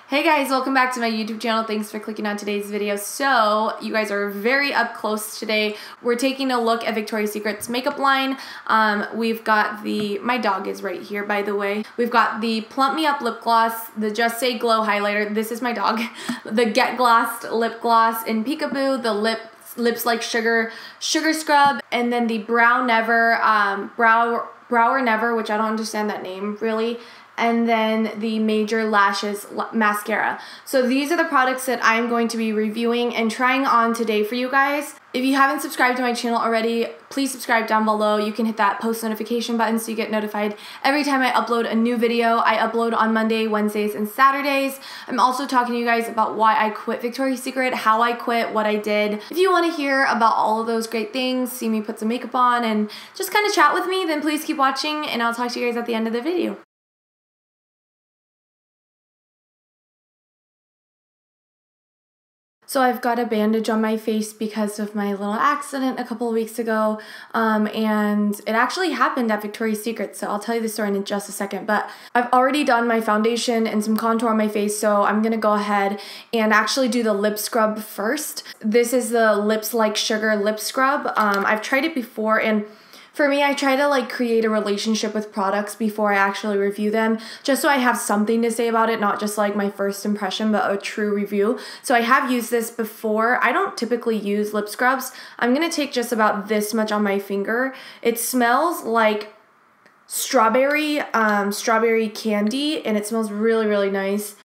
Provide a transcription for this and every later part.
Hey guys, welcome back to my YouTube channel. Thanks for clicking on today's video. So, you guys are very up close today. We're taking a look at Victoria's Secret's makeup line. We've got my dog is right here, by the way. We've got the Plump Me Up lip gloss, the Just Say Glow highlighter. This is my dog. The Get Glossed lip gloss in Peekaboo, the Lips Like Sugar scrub, and then the Brow or Never, which I don't understand that name really, and then the Major Lashes mascara. So these are the products that I'm going to be reviewing and trying on today for you guys. If you haven't subscribed to my channel already, please subscribe down below. You can hit that post notification button so you get notified every time I upload a new video. I upload on Monday, Wednesdays, and Saturdays. I'm also talking to you guys about why I quit Victoria's Secret, how I quit, what I did. If you want to hear about all of those great things, see me put some makeup on, and just kind of chat with me, then please keep watching, and I'll talk to you guys at the end of the video. So I've got a bandage on my face because of my little accident a couple of weeks ago, and it actually happened at Victoria's Secret, so I'll tell you the story in just a second. But I've already done my foundation and some contour on my face, so I'm gonna go ahead and actually do the lip scrub first. This is the Lips Like Sugar lip scrub. I've tried it before, and for me, I try to like create a relationship with products before I actually review them, just so I have something to say about it, not just like my first impression, but a true review. So I have used this before. I don't typically use lip scrubs. I'm gonna take just about this much on my finger. It smells like strawberry candy, and it smells really, really nice.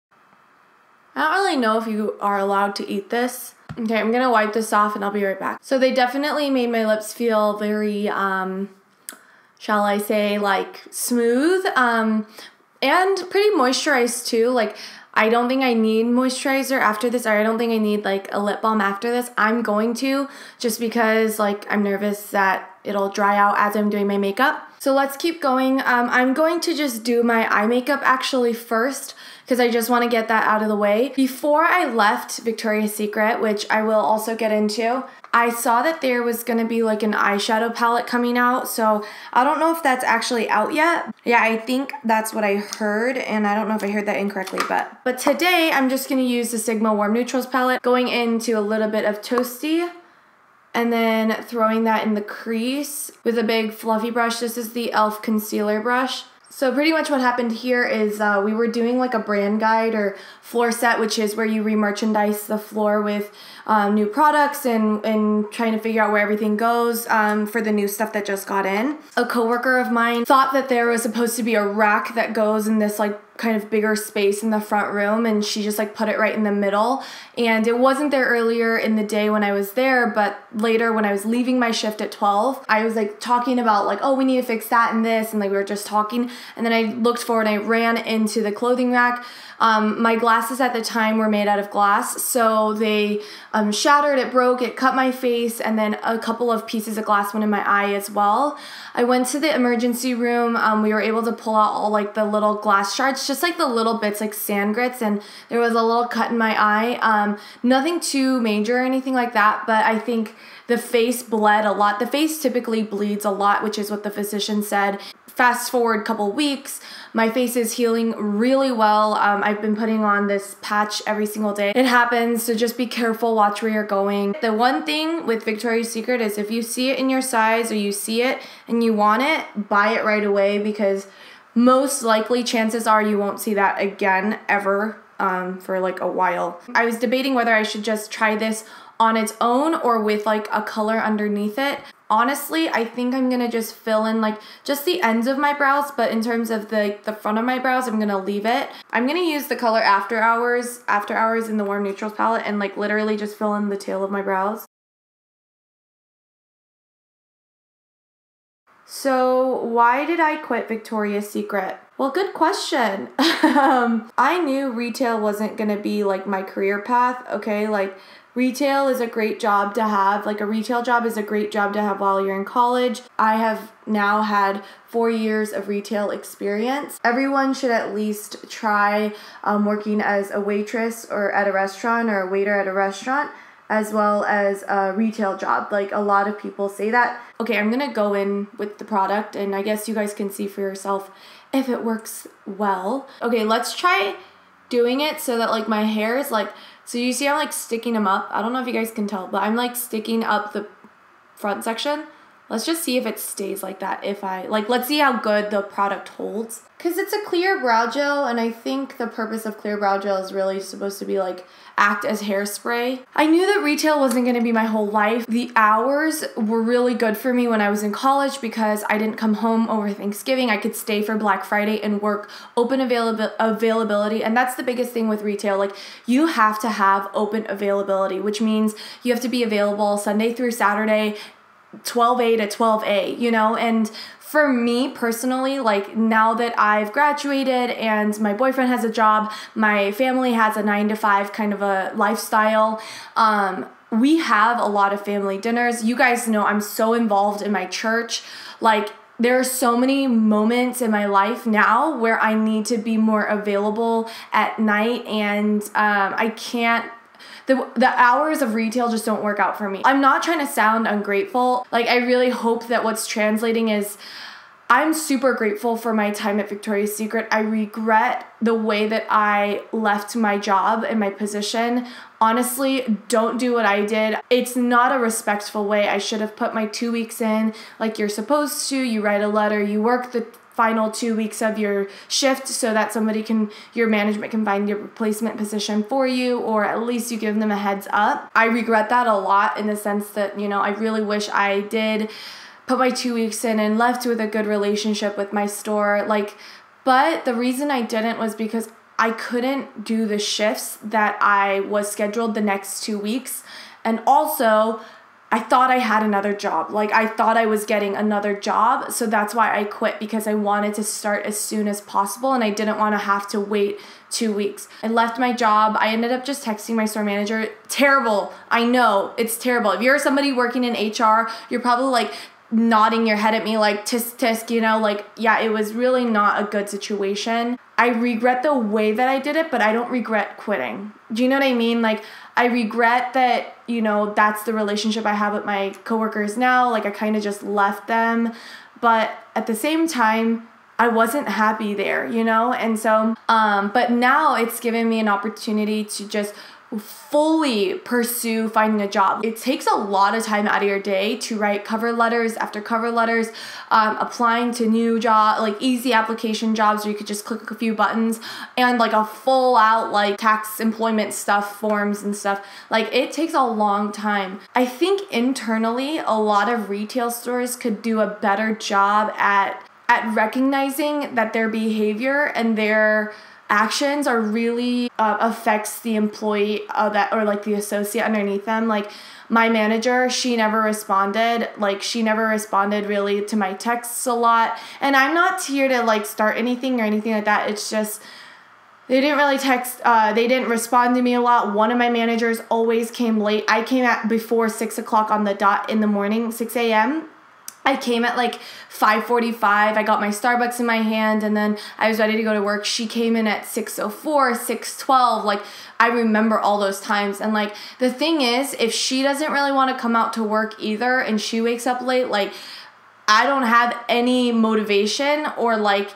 I don't really know if you are allowed to eat this. Okay, I'm gonna wipe this off and I'll be right back. So they definitely made my lips feel very, shall I say, like smooth, and pretty moisturized too. Like, I don't think I need moisturizer after this, or I don't think I need like a lip balm after this. I'm going to, just because like I'm nervous that it'll dry out as I'm doing my makeup. So let's keep going. I'm going to just do my eye makeup actually first, because I just want to get that out of the way. Before I left Victoria's Secret, which I will also get into, I saw that there was going to be like an eyeshadow palette coming out, so I don't know if that's actually out yet. Yeah, I think that's what I heard, and I don't know if I heard that incorrectly, but today I'm just going to use the Sigma Warm Neutrals palette, going into a little bit of Toasty, and then throwing that in the crease with a big fluffy brush. This is the e.l.f. concealer brush. So pretty much what happened here is we were doing like a brand guide or floor set, which is where you re-merchandise the floor with new products and trying to figure out where everything goes for the new stuff that just got in. A coworker of mine thought that there was supposed to be a rack that goes in this like kind of bigger space in the front room, and she just like put it right in the middle, and it wasn't there earlier in the day when I was there, but later when I was leaving my shift at 12, I was like talking about like, oh, we need to fix that and this, and like we were just talking, and then I looked forward and I ran into the clothing rack. My glasses at the time were made out of glass, so they shattered, it broke, it cut my face, and then a couple of pieces of glass went in my eye as well. I went to the emergency room. We were able to pull out all like the little glass shards, just like the little bits like sand grits, and there was a little cut in my eye. Nothing too major or anything like that, but I think the face bled a lot. The face typically bleeds a lot, which is what the physician said. Fast forward a couple weeks, my face is healing really well. I've been putting on this patch every single day. It happens, so just be careful, watch where you're going. The one thing with Victoria's Secret is if you see it in your size or you see it and you want it, buy it right away, because most likely chances are you won't see that again ever for like a while. I was debating whether I should just try this on its own or with like a color underneath it. Honestly, I think I'm gonna just fill in like just the ends of my brows, but in terms of the front of my brows, I'm gonna leave it. I'm gonna use the color After Hours in the Warm Neutrals palette, and like literally just fill in the tail of my brows. So why did I quit Victoria's Secret? Well, good question. I knew retail wasn't gonna be like my career path, okay? Like, retail is a great job to have. Like, a retail job is a great job to have while you're in college. I have now had 4 years of retail experience. Everyone should at least try working as a waitress or at a restaurant, or a waiter at a restaurant, as well as a retail job. Like, a lot of people say that. Okay, I'm gonna go in with the product, and I guess you guys can see for yourself if it works well. Okay, let's try doing it so that like my hair is like, so you see I'm like sticking them up. I don't know if you guys can tell, but I'm like sticking up the front section. Let's just see if it stays like that. If I, like, let's see how good the product holds. Because it's a clear brow gel, and I think the purpose of clear brow gel is really supposed to be like act as hairspray. I knew that retail wasn't going to be my whole life. The hours were really good for me when I was in college because I didn't come home over Thanksgiving. I could stay for Black Friday and work open availability. And that's the biggest thing with retail. Like, you have to have open availability, which means you have to be available Sunday through Saturday, 12A to 12A, you know? And for me personally, like now that I've graduated and my boyfriend has a job, my family has a 9-to-5 kind of a lifestyle, we have a lot of family dinners. You guys know I'm so involved in my church. Like, there are so many moments in my life now where I need to be more available at night, and I can't. The hours of retail just don't work out for me. I'm not trying to sound ungrateful. Like, I really hope that what's translating is I'm super grateful for my time at Victoria's Secret. I regret the way that I left my job and my position. Honestly, don't do what I did. It's not a respectful way. I should have put my 2 weeks in like you're supposed to. You write a letter, you work the final 2 weeks of your shift so that your management can find your replacement position for you, or at least you give them a heads up. I regret that a lot in the sense that, you know, I really wish I did put my 2 weeks in and left with a good relationship with my store. Like, but the reason I didn't was because I couldn't do the shifts that I was scheduled the next 2 weeks. And also, I thought I had another job. Like, I thought I was getting another job. So that's why I quit, because I wanted to start as soon as possible and I didn't want to have to wait 2 weeks. I left my job. I ended up just texting my store manager. Terrible. I know, it's terrible. If you're somebody working in HR, you're probably like nodding your head at me like tisk tisk, you know, like, yeah, it was really not a good situation. I regret the way that I did it, but I don't regret quitting. Do you know what I mean? Like, I regret that, you know, that's the relationship I have with my coworkers now. Like, I kind of just left them, but at the same time, I wasn't happy there, you know? And so, but now it's given me an opportunity to just fully pursue finding a job. It takes a lot of time out of your day to write cover letters after cover letters, applying to new job, like easy application jobs where you could just click a few buttons, and like a full out like tax employment stuff, forms and stuff. Like, it takes a long time. I think internally a lot of retail stores could do a better job at recognizing that their behavior and their actions are really affects the employee or like the associate underneath them. Like, my manager, she never responded really to my texts a lot. And I'm not here to like start anything or anything like that. It's just, they didn't really text, they didn't respond to me a lot. One of my managers always came late. I came at before 6 o'clock on the dot in the morning, 6 a.m. I came at like 5:45. I got my Starbucks in my hand and then I was ready to go to work. She came in at 6:04, 6:12. Like, I remember all those times. And like, the thing is, if she doesn't really want to come out to work either and she wakes up late, like, I don't have any motivation or like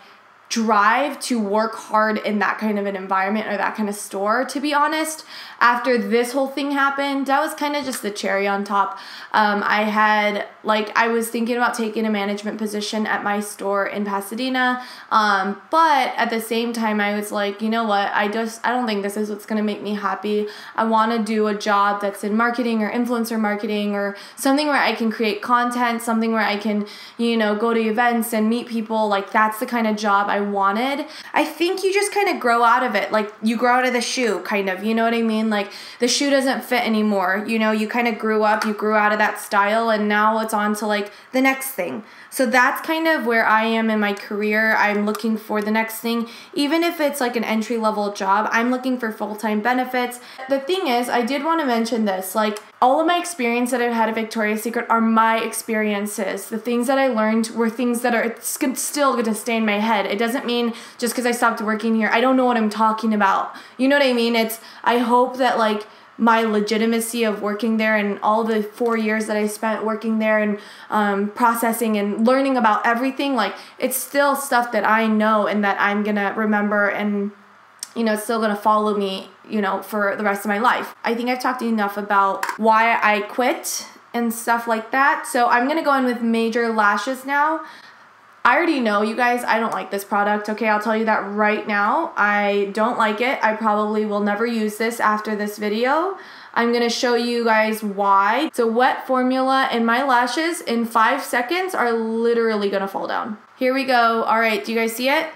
drive to work hard in that kind of an environment or that kind of store, to be honest. After this whole thing happened, that was kind of just the cherry on top. I was thinking about taking a management position at my store in Pasadena, but at the same time, I was like, you know what, I don't think this is what's going to make me happy. I want to do a job that's in marketing or influencer marketing, or something where I can create content, something where I can, you know, go to events and meet people. Like, that's the kind of job I wanted. I think you just kind of grow out of it. Like, you grow out of the shoe, kind of, you know what I mean? Like, the shoe doesn't fit anymore. You know, you kind of grew up, you grew out of that style, and now it's on to like the next thing. So that's kind of where I am in my career. I'm looking for the next thing. Even if it's like an entry-level job, I'm looking for full-time benefits. The thing is, I did want to mention this, like, all of my experience that I've had at Victoria's Secret are my experiences. The things that I learned were things that are still going to stay in my head. It doesn't mean just because I stopped working here, I don't know what I'm talking about. You know what I mean? I hope that like my legitimacy of working there and all the 4 years that I spent working there and processing and learning about everything, like, it's still stuff that I know and that I'm gonna remember and you know, it's still gonna follow me, you know, for the rest of my life. I think I've talked enough about why I quit and stuff like that. So I'm gonna go in with Major Lashes now. I already know, you guys, I don't like this product, okay? I'll tell you that right now. I don't like it. I probably will never use this after this video. I'm gonna show you guys why. It's a wet formula, and my lashes in 5 seconds are literally gonna fall down. Here we go. All right, do you guys see it?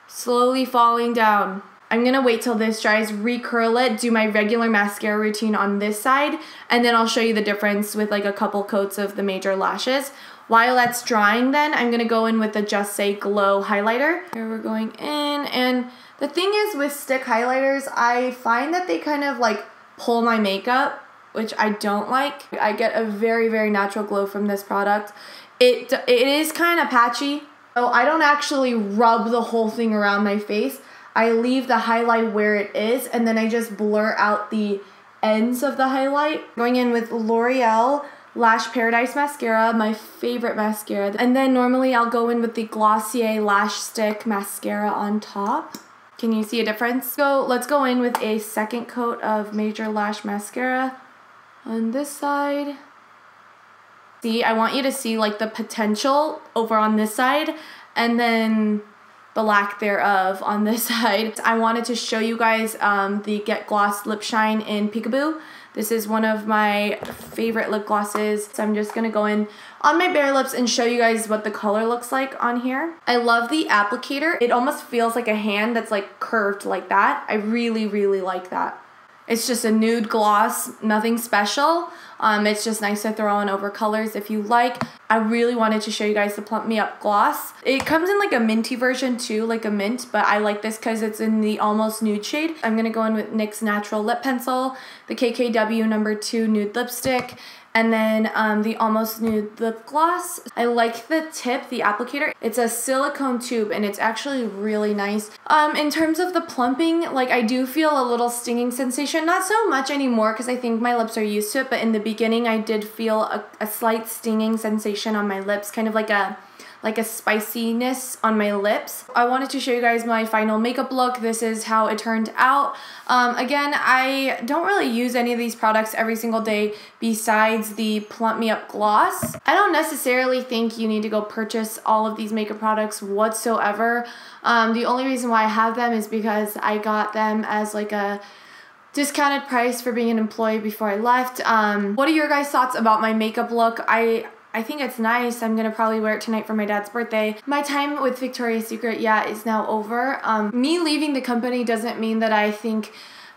Slowly falling down. I'm gonna wait till this dries, recurl it, do my regular mascara routine on this side, and then I'll show you the difference with like a couple coats of the Major Lashes. While that's drying then, I'm gonna go in with the Just Say Glow highlighter. Here we're going in, and the thing is with stick highlighters, I find that they kind of like pull my makeup, which I don't like. I get a very, very natural glow from this product. It is kind of patchy, so I don't actually rub the whole thing around my face. I leave the highlight where it is, and then I just blur out the ends of the highlight. Going in with L'Oreal Lash Paradise Mascara, my favorite mascara. And then normally I'll go in with the Glossier Lash Stick Mascara on top. Can you see a difference? So let's go in with a second coat of Major Lash Mascara on this side. See, I want you to see like the potential over on this side, and then the lack thereof on this side. I wanted to show you guys the Get Gloss Lip Shine in Peekaboo. This is one of my favorite lip glosses. So I'm just gonna go in on my bare lips and show you guys what the color looks like on here. I love the applicator. It almost feels like a hand that's like curved like that. I really, really like that. It's just a nude gloss, nothing special. It's just nice to throw on over colors if you like. I really wanted to show you guys the Plump Me Up Gloss. It comes in like a minty version too, like a mint, but I like this because it's in the almost nude shade. I'm gonna go in with NYX Natural Lip Pencil, the KKW No. 2 Nude Lipstick, and then the Almost Nude Lip Gloss. I like the tip, the applicator. It's a silicone tube and it's actually really nice. In terms of the plumping, like I do feel a little stinging sensation. Not so much anymore because I think my lips are used to it, but in the beginning I did feel a slight stinging sensation on my lips, kind of like a spiciness on my lips. I wanted to show you guys my final makeup look. This is how it turned out. Again, I don't really use any of these products every single day besides the Plump Me Up Gloss. I don't necessarily think you need to go purchase all of these makeup products whatsoever. The only reason why I have them is because I got them as like a discounted price for being an employee before I left. What are your guys' thoughts about my makeup look? I think it's nice. I'm gonna probably wear it tonight for my dad's birthday. My time with Victoria's Secret, yeah, is now over. Me leaving the company doesn't mean that I think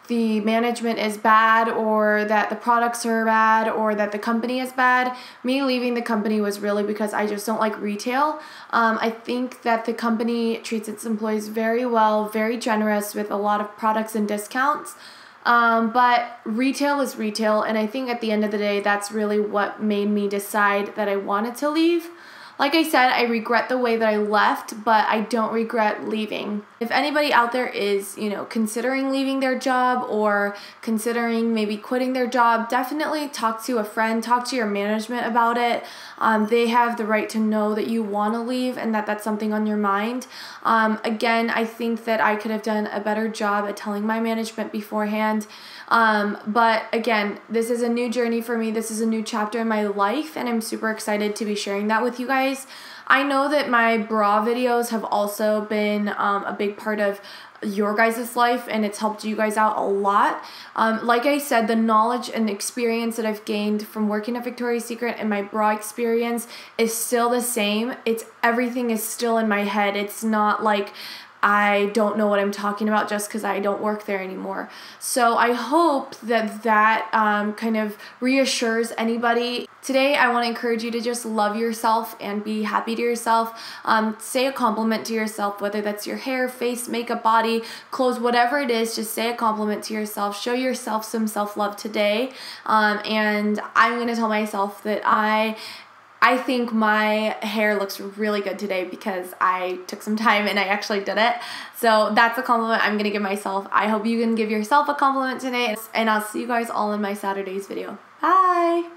the management is bad or that the products are bad or that the company is bad. Me leaving the company was really because I just don't like retail. I think that the company treats its employees very well, very generous with a lot of products and discounts. But retail is retail, and I think at the end of the day, that's really what made me decide that I wanted to leave. Like I said, I regret the way that I left, but I don't regret leaving. If anybody out there is, you know, considering leaving their job or considering maybe quitting their job, definitely talk to a friend, talk to your management about it. They have the right to know that you want to leave and that that's something on your mind. Again, I think that I could have done a better job at telling my management beforehand. But again, this is a new journey for me. This is a new chapter in my life, and I'm super excited to be sharing that with you guys. I know that my bra videos have also been a big part of your guys' life, and it's helped you guys out a lot. Like I said, the knowledge and experience that I've gained from working at Victoria's Secret and my bra experience is still the same. Everything is still in my head. It's not like I don't know what I'm talking about just because I don't work there anymore. So I hope that kind of reassures anybody. Today, I want to encourage you to just love yourself and be happy to yourself. Say a compliment to yourself, whether that's your hair, face, makeup, body, clothes, whatever it is, just say a compliment to yourself. Show yourself some self-love today. And I'm going to tell myself that I think my hair looks really good today because I took some time and I actually did it. So that's a compliment I'm going to give myself. I hope you can give yourself a compliment today, and I'll see you guys all in my Saturday's video. Bye!